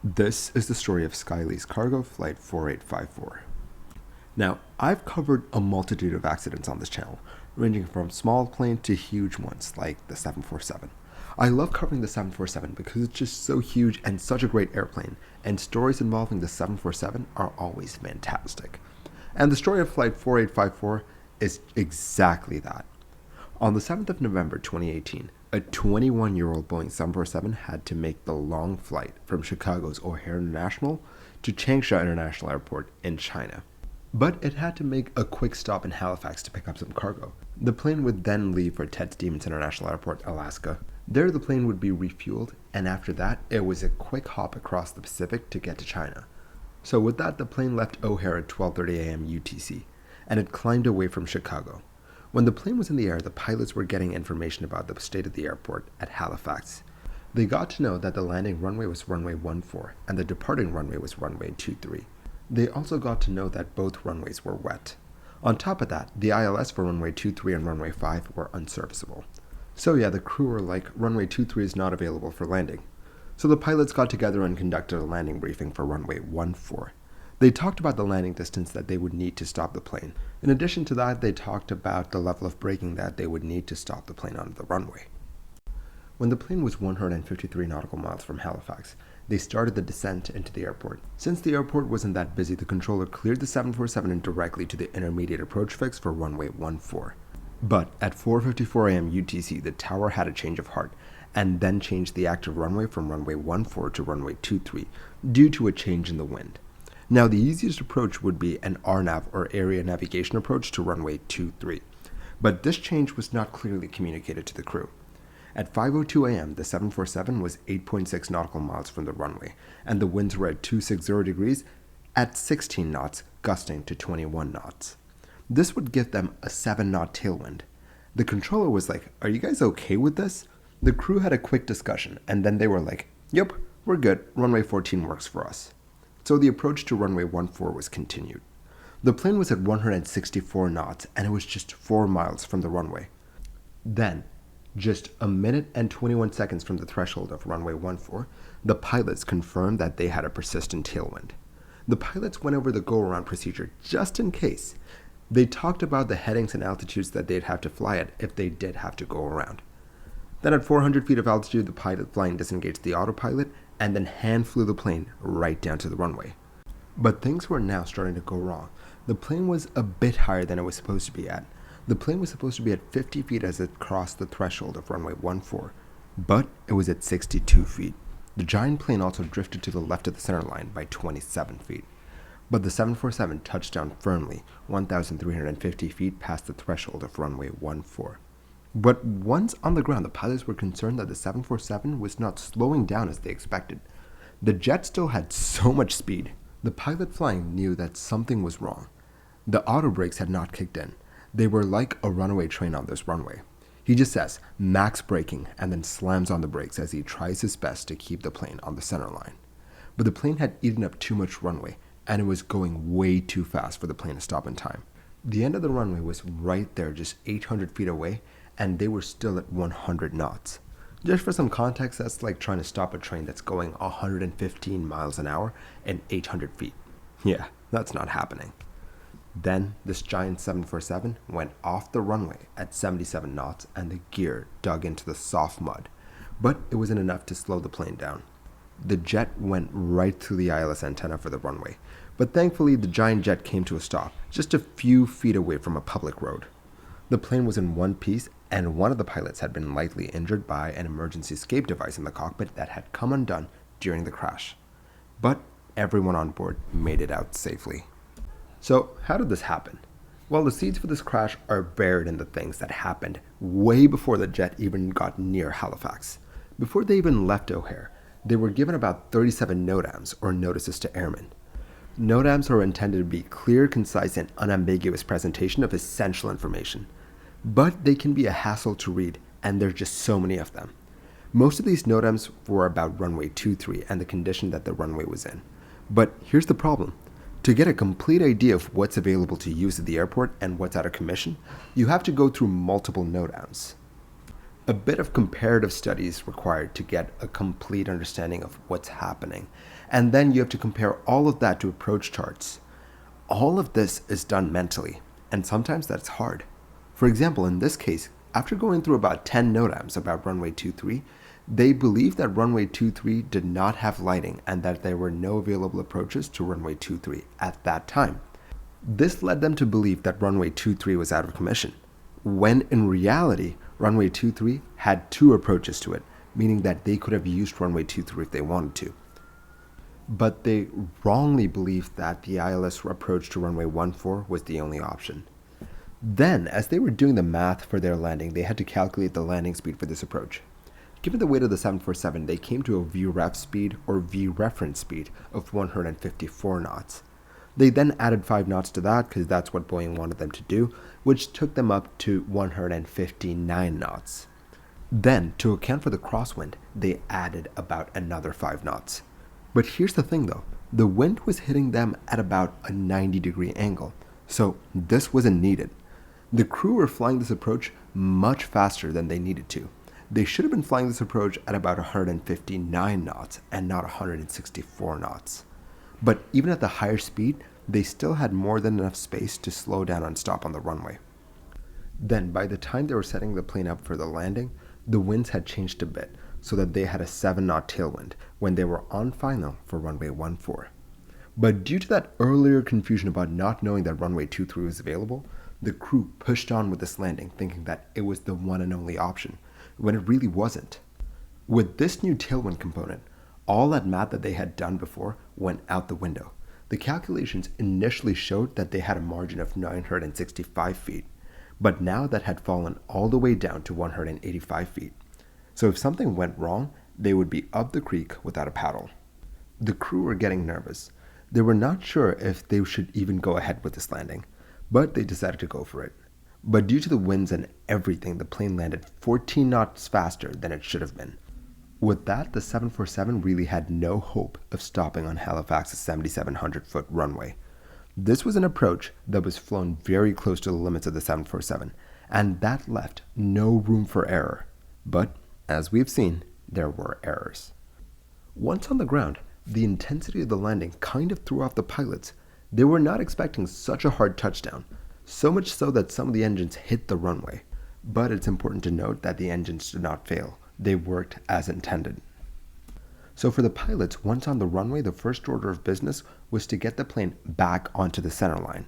This is the story of Lease Cargo Flight 4854. Now, I've covered a multitude of accidents on this channel, ranging from small planes to huge ones like the 747. I love covering the 747 because it's just so huge and such a great airplane, and stories involving the 747 are always fantastic. And the story of Flight 4854 is exactly that. On the 7th of November 2018, a 21-year-old Boeing 747 had to make the long flight from Chicago's O'Hare International to Changsha International Airport in China. But it had to make a quick stop in Halifax to pick up some cargo. The plane would then leave for Ted Stevens International Airport, Alaska. There the plane would be refueled, and after that it was a quick hop across the Pacific to get to China. So with that, the plane left O'Hare at 12:30 a.m. UTC, and it climbed away from Chicago. When the plane was in the air, the pilots were getting information about the state of the airport at Halifax. They got to know that the landing runway was runway 14 and the departing runway was runway 23. They also got to know that both runways were wet. On top of that, the ILS for runway 23 and runway 5 were unserviceable. So yeah, the crew were like, runway 23 is not available for landing. So the pilots got together and conducted a landing briefing for runway 14. They talked about the landing distance that they would need to stop the plane. In addition to that, they talked about the level of braking that they would need to stop the plane on the runway. When the plane was 153 nautical miles from Halifax, they started the descent into the airport. Since the airport wasn't that busy, the controller cleared the 747 and directly to the intermediate approach fix for runway 14. But at 4:54 a.m. UTC, the tower had a change of heart and then changed the active runway from runway 14 to runway 23 due to a change in the wind. Now, the easiest approach would be an RNAV or area navigation approach to runway 23, but this change was not clearly communicated to the crew. At 5:02 a.m., the 747 was 8.6 nautical miles from the runway, and the winds were at 260 degrees at 16 knots, gusting to 21 knots. This would give them a 7-knot tailwind. The controller was like, "Are you guys okay with this?" The crew had a quick discussion, and then they were like, "Yep, we're good. Runway 14 works for us." So the approach to runway 14 was continued. The plane was at 164 knots, and it was just 4 miles from the runway. Then, just a minute and 21 seconds from the threshold of runway 14, the pilots confirmed that they had a persistent tailwind. The pilots went over the go-around procedure just in case. They talked about the headings and altitudes that they'd have to fly at if they did have to go around. Then at 400 feet of altitude, the pilot flying disengaged the autopilot and then hand flew the plane right down to the runway. But things were now starting to go wrong. The plane was a bit higher than it was supposed to be at. The plane was supposed to be at 50 feet as it crossed the threshold of runway 14, but it was at 62 feet. The giant plane also drifted to the left of the centerline by 27 feet. But the 747 touched down firmly, 1,350 feet past the threshold of runway 14. But once on the ground, the pilots were concerned that the 747 was not slowing down as they expected. The jet still had so much speed. The pilot flying knew that something was wrong. The autobrakes had not kicked in. They were like a runaway train on this runway. He just says, "max braking," and then slams on the brakes as he tries his best to keep the plane on the center line. But the plane had eaten up too much runway, and it was going way too fast for the plane to stop in time. The end of the runway was right there, just 800 feet away, and they were still at 100 knots. Just for some context, that's like trying to stop a train that's going 115 miles an hour and 800 feet. Yeah, that's not happening. Then this giant 747 went off the runway at 77 knots and the gear dug into the soft mud, but it wasn't enough to slow the plane down. The jet went right through the ILS antenna for the runway, but thankfully the giant jet came to a stop just a few feet away from a public road. The plane was in one piece, and one of the pilots had been lightly injured by an emergency escape device in the cockpit that had come undone during the crash. But everyone on board made it out safely. So how did this happen? Well, the seeds for this crash are buried in the things that happened way before the jet even got near Halifax. Before they even left O'Hare, they were given about 37 NOTAMs, or notices to airmen. NOTAMs are intended to be clear, concise, and unambiguous presentation of essential information. But they can be a hassle to read, and there's just so many of them. Most of these NOTAMs were about runway 23 and the condition that the runway was in. But here's the problem. To get a complete idea of what's available to use at the airport and what's out of commission, you have to go through multiple NOTAMs. A bit of comparative study is required to get a complete understanding of what's happening. And then you have to compare all of that to approach charts. All of this is done mentally, and sometimes that's hard. For example, in this case, after going through about 10 NOTAMs about runway 23, they believed that runway 23 did not have lighting and that there were no available approaches to runway 23 at that time. This led them to believe that runway 23 was out of commission, when in reality, runway 23 had 2 approaches to it, meaning that they could have used runway 23 if they wanted to. But they wrongly believed that the ILS approach to runway 14 was the only option. Then, as they were doing the math for their landing, they had to calculate the landing speed for this approach. Given the weight of the 747, they came to a VREF speed or VReference speed of 154 knots. They then added 5 knots to that because that's what Boeing wanted them to do, which took them up to 159 knots. Then, to account for the crosswind, they added about another 5 knots. But here's the thing though, the wind was hitting them at about a 90-degree angle, so this wasn't needed. The crew were flying this approach much faster than they needed to. They should have been flying this approach at about 159 knots and not 164 knots. But even at the higher speed, they still had more than enough space to slow down and stop on the runway. Then, by the time they were setting the plane up for the landing, the winds had changed a bit, so that they had a 7-knot tailwind when they were on final for runway 14. But due to that earlier confusion about not knowing that runway 23 was available, the crew pushed on with this landing thinking that it was the one and only option, when it really wasn't. With this new tailwind component, all that math that they had done before went out the window. The calculations initially showed that they had a margin of 965 feet, but now that had fallen all the way down to 185 feet. So if something went wrong, they would be up the creek without a paddle. The crew were getting nervous. They were not sure if they should even go ahead with this landing, but they decided to go for it. But due to the winds and everything, the plane landed 14 knots faster than it should have been. With that, the 747 really had no hope of stopping on Halifax's 7,700-foot runway. This was an approach that was flown very close to the limits of the 747, and that left no room for error. But, as we've seen, there were errors. Once on the ground, the intensity of the landing kind of threw off the pilots. They were not expecting such a hard touchdown, so much so that some of the engines hit the runway. But it's important to note that the engines did not fail. They worked as intended. So for the pilots, once on the runway, the first order of business was to get the plane back onto the centerline.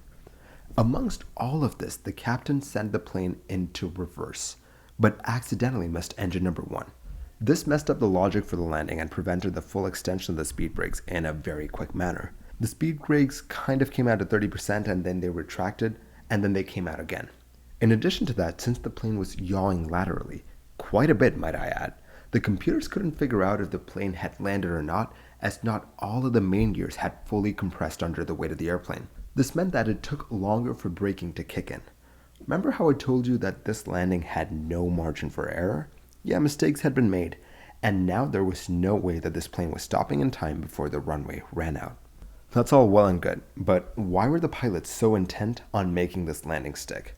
Amongst all of this, the captain sent the plane into reverse, but accidentally missed engine number 1. This messed up the logic for the landing and prevented the full extension of the speed brakes in a very quick manner. The speed brakes kind of came out at 30% and then they retracted and then they came out again. In addition to that, since the plane was yawing laterally, quite a bit might I add, the computers couldn't figure out if the plane had landed or not, as not all of the main gears had fully compressed under the weight of the airplane. This meant that it took longer for braking to kick in. Remember how I told you that this landing had no margin for error? Yeah, mistakes had been made, and now there was no way that this plane was stopping in time before the runway ran out. That's all well and good, but why were the pilots so intent on making this landing stick?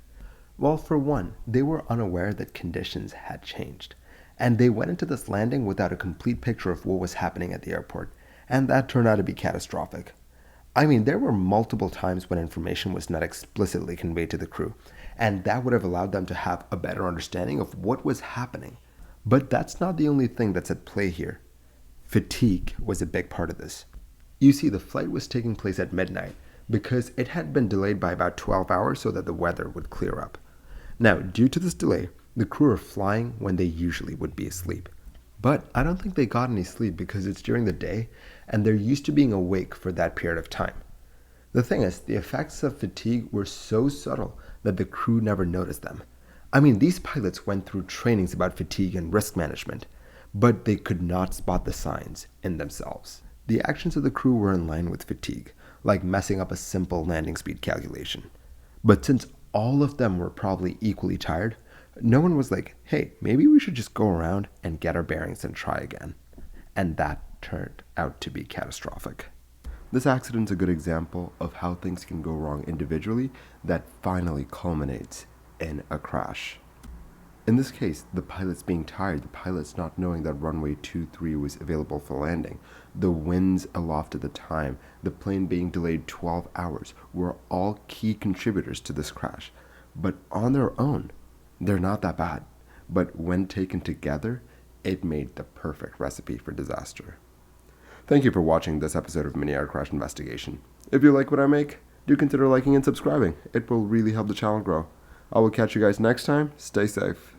Well, for one, they were unaware that conditions had changed, and they went into this landing without a complete picture of what was happening at the airport, and that turned out to be catastrophic. I mean, there were multiple times when information was not explicitly conveyed to the crew, and that would have allowed them to have a better understanding of what was happening. But that's not the only thing that's at play here. Fatigue was a big part of this. You see, the flight was taking place at midnight because it had been delayed by about 12 hours so that the weather would clear up. Now, due to this delay, the crew are flying when they usually would be asleep. But I don't think they got any sleep because it's during the day and they're used to being awake for that period of time. The thing is, the effects of fatigue were so subtle that the crew never noticed them. I mean, these pilots went through trainings about fatigue and risk management, but they could not spot the signs in themselves. The actions of the crew were in line with fatigue, like messing up a simple landing speed calculation. But since all of them were probably equally tired, no one was like, hey, maybe we should just go around and get our bearings and try again. And that turned out to be catastrophic. This accident's a good example of how things can go wrong individually that finally culminates in a crash. In this case, the pilots being tired, the pilots not knowing that runway 23 was available for landing, the winds aloft at the time, the plane being delayed 12 hours were all key contributors to this crash. But on their own, they're not that bad. But when taken together, it made the perfect recipe for disaster. Thank you for watching this episode of Mini Air Crash Investigation. If you like what I make, do consider liking and subscribing. It will really help the channel grow. I will catch you guys next time. Stay safe.